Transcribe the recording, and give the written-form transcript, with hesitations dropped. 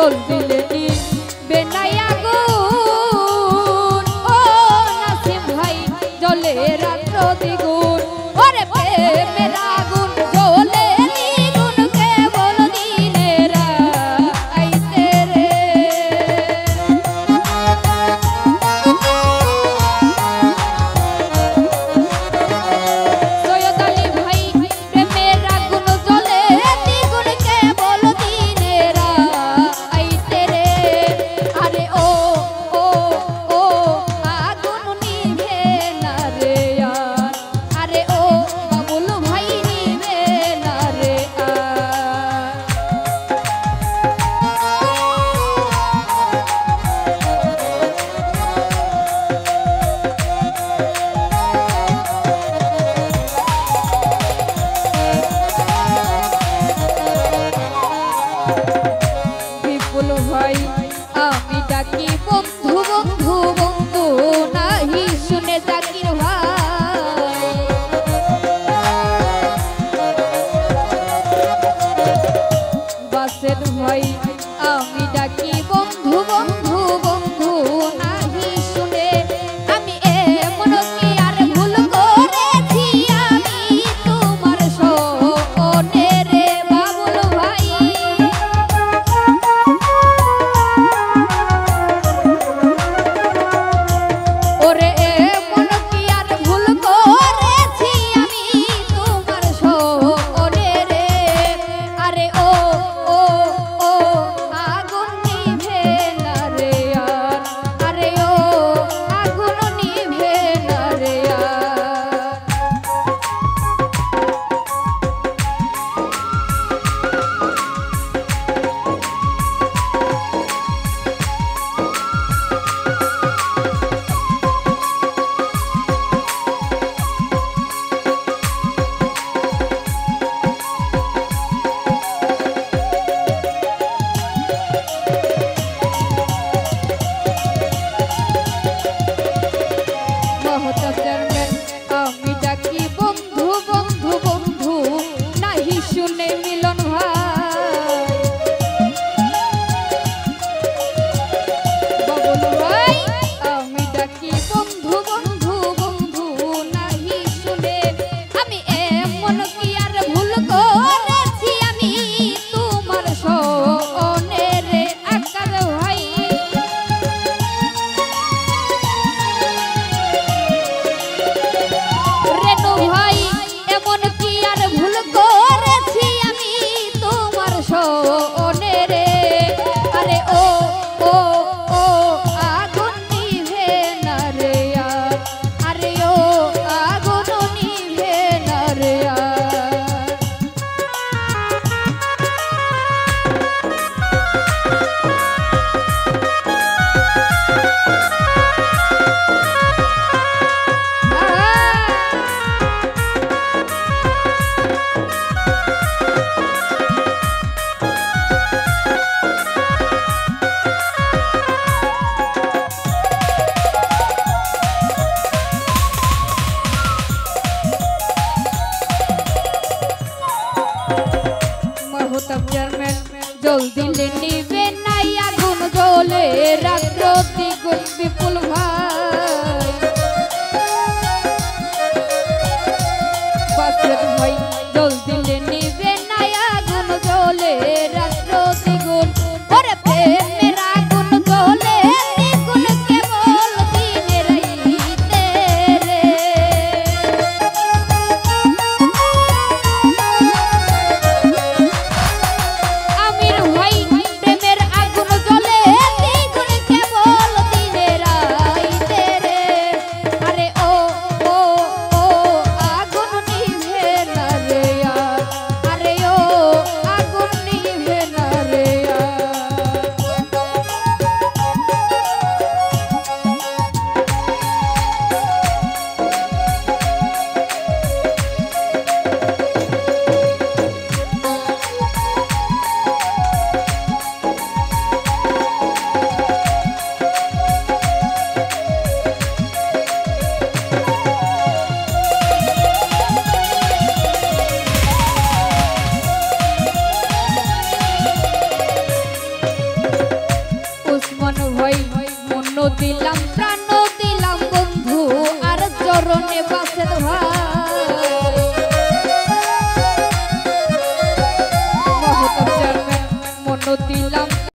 জল দিলে নিবে নাই আগুন ও নাসিম ভাই জ্বলে রাত্র দ্বিগুণ ওরে প্রেমের আগুন জ্বলে দ্বিগুণ কেবল দিনের আইতে রে সৈয়দ আলী ভাই প্রেমের আগুন জ্বলে দ্বিগুণ কেবল দিনের আইতে রে আরে ও আগুন নিভে না রে আরে ও বাবুল ভাই নিভে না রে বিপুল ভাই আমি ডাকি বন্ধু বন্ধু বন্ধু নাহি শুনে জাকির ভাই বাসের ভাই আমি ডাকি বন্ধু বন্ধু বন্ধু নাহি শুনে আমি এমন কি আর ভুল করেছি আমি তোমার শোনে রে বাবুল ভাই ওরে এমন কি আর ভুল করেছি আমি তোমার শোনে রে আরে ও আগুন নিভে না রে আরে ও আগুন নিভে না রে মহতাব চেয়ারম্যান আমি ডাকি বন্ধু বন্ধু বন্ধু নাহি শুনে মিলন ভাই বাবুল ভাই আমি ডাকি বন্ধু বন্ধু বন্ধু নাহি শুনে আমি এমন কি আর ভুল করেছি আমি তোমার শোনে রে আকার ভাই রেনু ভাই এমন কি আর ভুল করেছি আমি তোমার শোনে রে আরে ও আগুন নিভে না রে আরে ও আগুন নিভে না রে মহতাব চেয়ারম্যান জল দিলে নিবে নাই আগুন জ্বলে রাত্র দ্বিগুণ বিপুল ভাই বাসের ভাই জল দিলে নিবে নাই আগুন জ্বলে রাত্র দ্বিগুণ ওরে প্রেমের আগুন জ্বলে দ্বিগুণ কেবল দিনের আইতে রে আমির ভাই প্রেমের আগুন জ্বলে দ্বিগুণ কেবল দিনের আইতে দিলাম প্রাণ দিলাম বন্ধু আর চরণে বাসের ভাই মহতাব চেয়ারম্যান মন দিলাম